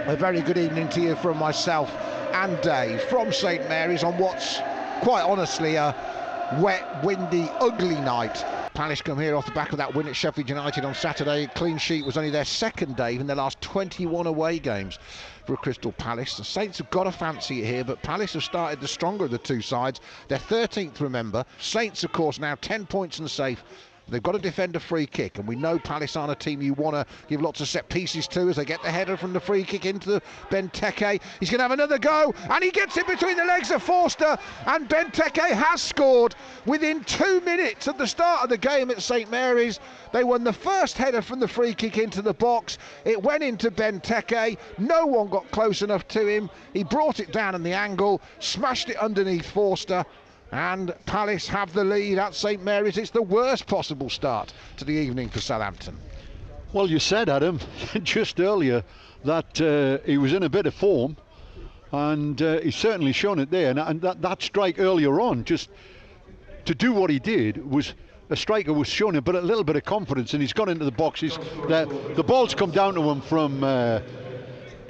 A very good evening to you from myself and Dave from St Mary's on what's quite honestly a wet, windy, ugly night. Palace come here off the back of that win at Sheffield United on Saturday. Clean sheet was only their second, Dave, in their last 21 away games for Crystal Palace. The Saints have got to fancy it here, but Palace have started the stronger of the two sides. They're 13th, remember. Saints, of course, now 10 points and safe. They've got to defend a free kick, and we know Palace aren't a team you want to give lots of set pieces to as they get the header from the free kick into the Benteke. He's going to have another go, and he gets it between the legs of Forster, and Benteke has scored within 2 minutes of the start of the game at St Mary's. They won the first header from the free kick into the box. It went into Benteke. No one got close enough to him. He brought it down in the angle, smashed it underneath Forster, and Palace have the lead at St Mary's. It's the worst possible start to the evening for Southampton. Well, you said, Adam, just earlier that he was in a bit of form, and he's certainly shown it there. And that strike earlier on, just to do what he did, was a striker was showing him but a little bit of confidence, and he's gone into the box. The ball's come down to him from a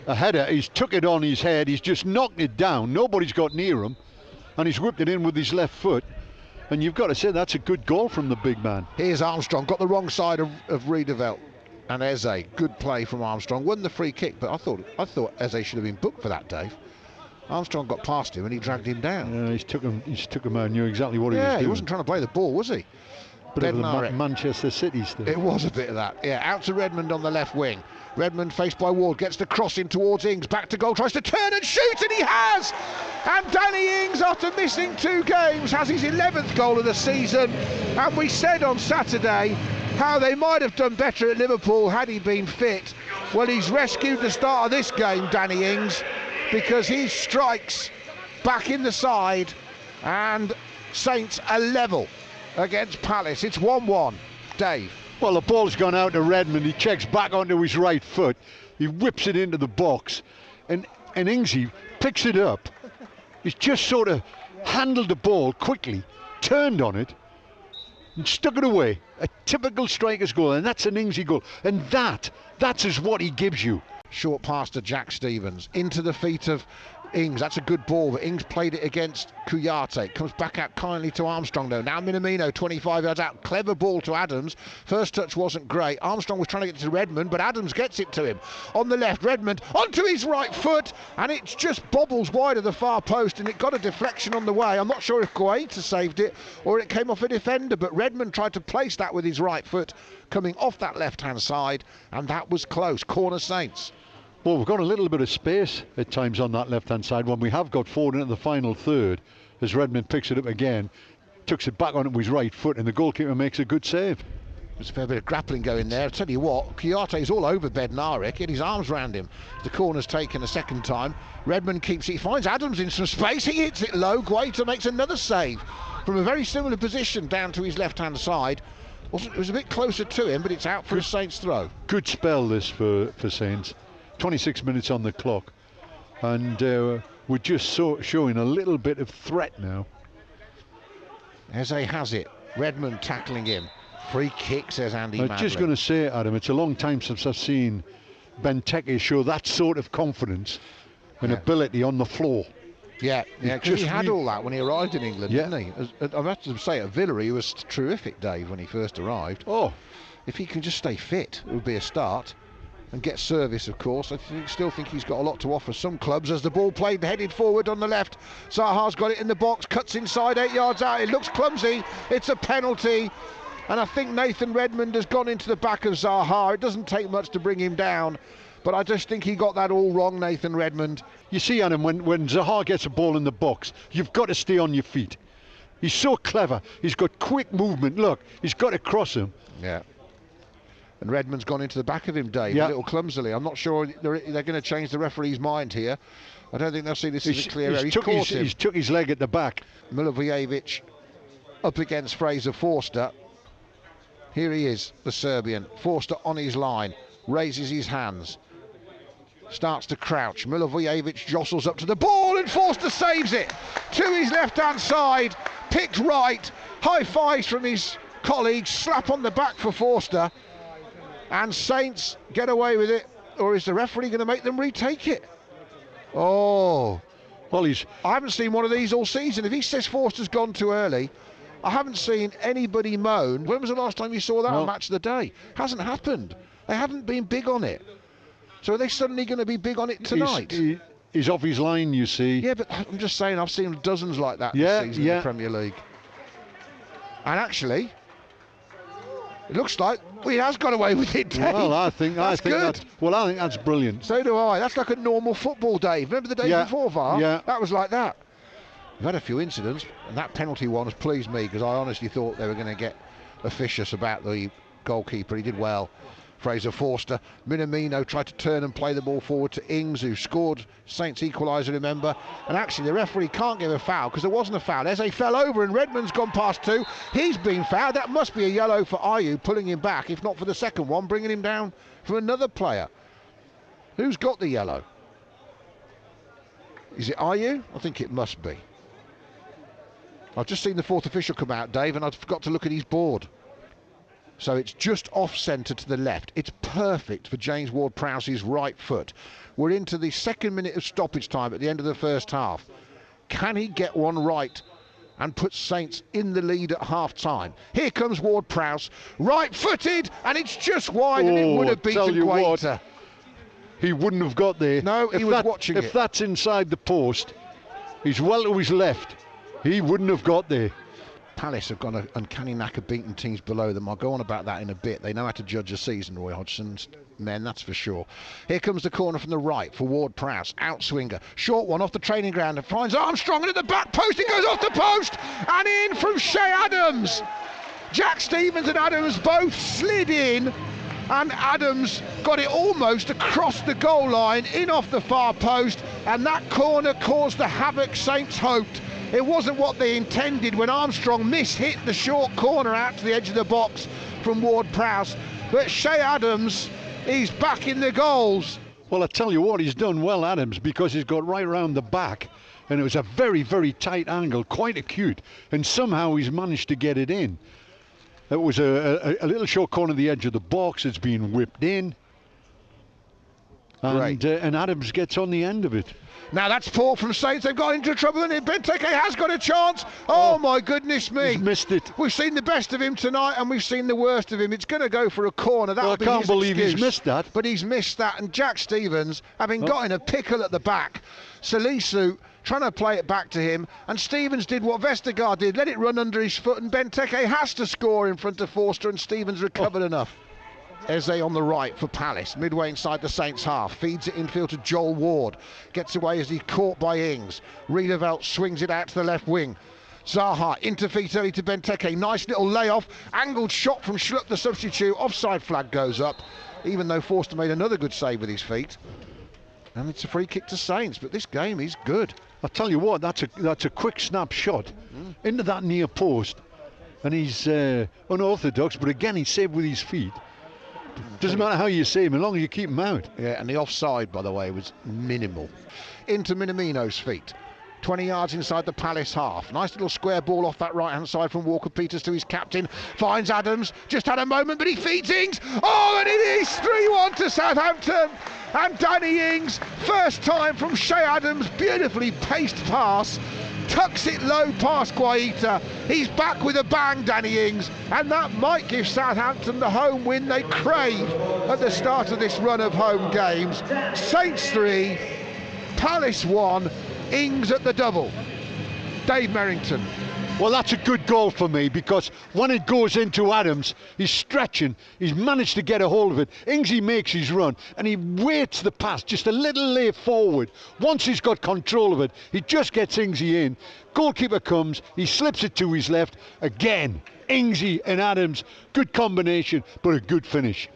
header. He's took it on his head. He's just knocked it down. Nobody's got near him, and he's whipped it in with his left foot. And you've got to say that's a good goal from the big man. Here's Armstrong, got the wrong side of Riedewald. And Eze, good play from Armstrong. Won the free kick, but I thought Eze should have been booked for that, Dave. Armstrong got past him and he dragged him down. Yeah, he took him out and knew exactly what he was doing. He wasn't trying to play the ball, was he? Bit of the Manchester City stuff. It was a bit of that. Yeah, out to Redmond on the left wing. Redmond faced by Ward, gets the cross in towards Ings, back to goal, tries to turn and shoot, and he has! And Danny Ings, after missing 2 games, has his 11th goal of the season. And we said on Saturday how they might have done better at Liverpool had he been fit. Well, he's rescued the start of this game, Danny Ings, because he strikes back in the side, and Saints are level against Palace. It's 1-1. Dave. Well, the ball's gone out to Redmond. He checks back onto his right foot. He whips it into the box, and Ingsy picks it up. He's just sort of handled the ball quickly, turned on it, and stuck it away. A typical striker's goal, and that's an Ingsy goal. And that's is what he gives you. Short pass to Jack Stevens, into the feet of Ings. That's a good ball, but Ings played it against Kouyaté. Comes back out kindly to Armstrong though. Now Minamino 25 yards out. Clever ball to Adams. First touch wasn't great. Armstrong was trying to get to Redmond, but Adams gets it to him. On the left, Redmond onto his right foot, and it just bobbles wide of the far post, and it got a deflection on the way. I'm not sure if Kouyaté saved it or it came off a defender, but Redmond tried to place that with his right foot coming off that left-hand side, and that was close. Corner Saints. Well, we've got a little bit of space at times on that left-hand side when we have got forward into the final third, as Redmond picks it up again, tucks it back onto his right foot, and the goalkeeper makes a good save. There's a fair bit of grappling going there. I'll tell you what, Kouyaté's all over Bednarek, had his arms round him. The corner's taken a second time. Redmond keeps it, he finds Adams in some space, he hits it low. Guaita makes another save from a very similar position down to his left-hand side. It was a bit closer to him, but it's out for a Saints throw. Good spell this for Saints. 26 minutes on the clock, and we're just showing a little bit of threat now. Eze has it. Redmond tackling him. Free kick, says Andy Madley. I'm just going to say, Adam, it's a long time since I've seen Benteke show that sort of confidence and ability on the floor. Yeah, because he had all that when he arrived in England, didn't he? I have to say, at Villa, he was terrific, Dave, when he first arrived. Oh, if he can just stay fit, it would be a start. And get service, of course. I still think he's got a lot to offer some clubs. As the ball played headed forward on the left, Zaha's got it in the box, cuts inside 8 yards out. It looks clumsy. It's a penalty, and I think Nathan Redmond has gone into the back of Zaha. It doesn't take much to bring him down, but I just think he got that all wrong, Nathan Redmond. You see, Adam, when Zaha gets a ball in the box, you've got to stay on your feet. He's so clever. He's got quick movement. Look, he's got to cross him. Yeah. And Redmond's gone into the back of him, Dave, a little clumsily. I'm not sure they're going to change the referee's mind here. I don't think they'll see this as a clear error. He's took his leg at the back. Milivojevic up against Fraser Forster. Here he is, the Serbian. Forster on his line, raises his hands, starts to crouch. Milivojevic jostles up to the ball, and Forster saves it to his left-hand side. Picked right, high fives from his colleagues, slap on the back for Forster. And Saints get away with it or is the referee going to make them retake it? Oh, well, I haven't seen one of these all season. If he says Forster's gone too early, I haven't seen anybody moan. When was the last time you saw that on Match of the Day? Hasn't happened. They haven't been big on it. So are they suddenly going to be big on it tonight? He's off his line, you see. Yeah, but I'm just saying, I've seen dozens like that this season in the Premier League. And actually, it looks like he has got away with it, Dave. Well, I think that's brilliant. So do I. That's like a normal football, Dave. Remember the days before VAR? Yeah. That was like that. We've had a few incidents, and that penalty one has pleased me because I honestly thought they were going to get officious about the goalkeeper. He did well. Fraser Forster. Minamino tried to turn and play the ball forward to Ings, who scored Saints equaliser, remember. And actually, the referee can't give a foul because there wasn't a foul. Eze fell over and Redmond's gone past two. He's been fouled. That must be a yellow for Ayew, pulling him back, if not for the second one, bringing him down from another player. Who's got the yellow? Is it Ayew? I think it must be. I've just seen the fourth official come out, Dave, and I forgot to look at his board. So it's just off-centre to the left. It's perfect for James Ward-Prowse's right foot. We're into the second minute of stoppage time at the end of the first half. Can he get one right and put Saints in the lead at half-time? Here comes Ward-Prowse, right-footed, and it's just wide, and it would have beaten Guaita. He wouldn't have got there. No, he was watching it. If that's inside the post, he's well to his left. He wouldn't have got there. Palace have got an uncanny knack of beating teams below them. I'll go on about that in a bit. They know how to judge a season, Roy Hodgson's men, that's for sure. Here comes the corner from the right for Ward-Prowse. Outswinger. Short one off the training ground and finds Armstrong, and at the back post it goes off the post and in from Ché Adams. Jack Stevens and Adams both slid in, and Adams got it almost across the goal line, in off the far post, and that corner caused the havoc Saints hoped. It wasn't what they intended when Armstrong mishit the short corner out to the edge of the box from Ward-Prowse. But Ché Adams, he's back in the goals. Well, I tell you what, he's done well, Adams, because he's got right round the back, and it was a very, very tight angle, quite acute, and somehow he's managed to get it in. It was a little short corner at the edge of the box. It's been whipped in. And Adams gets on the end of it. Now that's poor from Saints. They've got into trouble, and Benteke has got a chance. Oh my goodness me. He's missed it. We've seen the best of him tonight, and we've seen the worst of him. It's going to go for a corner. I can't believe he's missed that. But he's missed that, and Jack Stevens, having got in a pickle at the back, Salisu trying to play it back to him, and Stevens did what Vestergaard did, let it run under his foot, and Benteke has to score in front of Forster, and Stevens recovered enough. Eze on the right for Palace, midway inside the Saints half, feeds it infield to Joel Ward, gets away as he's caught by Ings. Riedewald swings it out to the left wing. Zaha interfeet early to Benteke, nice little layoff, angled shot from Schlupp, the substitute, offside flag goes up, even though Forster made another good save with his feet. And it's a free kick to Saints, but this game is good. I'll tell you what, that's a quick snap shot into that near post, and he's unorthodox, but again he's saved with his feet. Doesn't matter how you save him, as long as you keep him out. Yeah, and the offside, by the way, was minimal. Into Minamino's feet. 20 yards inside the Palace half. Nice little square ball off that right-hand side from Walker-Peters to his captain. Finds Adams, just had a moment, but he feeds Ings. Oh, and it is 3-1 to Southampton. And Danny Ings, first time from Ché Adams, beautifully paced pass, tucks it low past Guaita. He's back with a bang, Danny Ings, and that might give Southampton the home win they crave at the start of this run of home games. Saints 3, Palace 1, Ings at the double. Dave Merrington. Well, that's a good goal for me, because when it goes into Adams, he's stretching, he's managed to get a hold of it. Ingsy makes his run, and he waits the pass just a little lay forward. Once he's got control of it, he just gets Ingsy in. Goalkeeper comes, he slips it to his left. Again, Ingsy and Adams, good combination, but a good finish.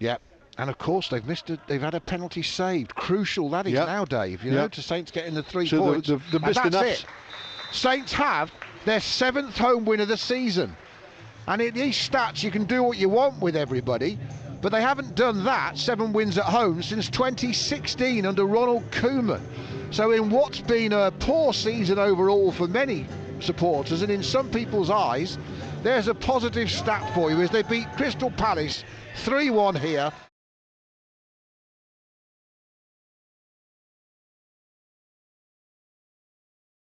Yep. And of course they've had a penalty saved. Crucial that is now, Dave, you know, to Saints getting the 3 points. The and that's it. Saints have their 7th home win of the season. And in these stats, you can do what you want with everybody, but they haven't done that, 7 wins at home, since 2016 under Ronald Koeman. So in what's been a poor season overall for many supporters, and in some people's eyes, there's a positive stat for you as they beat Crystal Palace 3-1 here.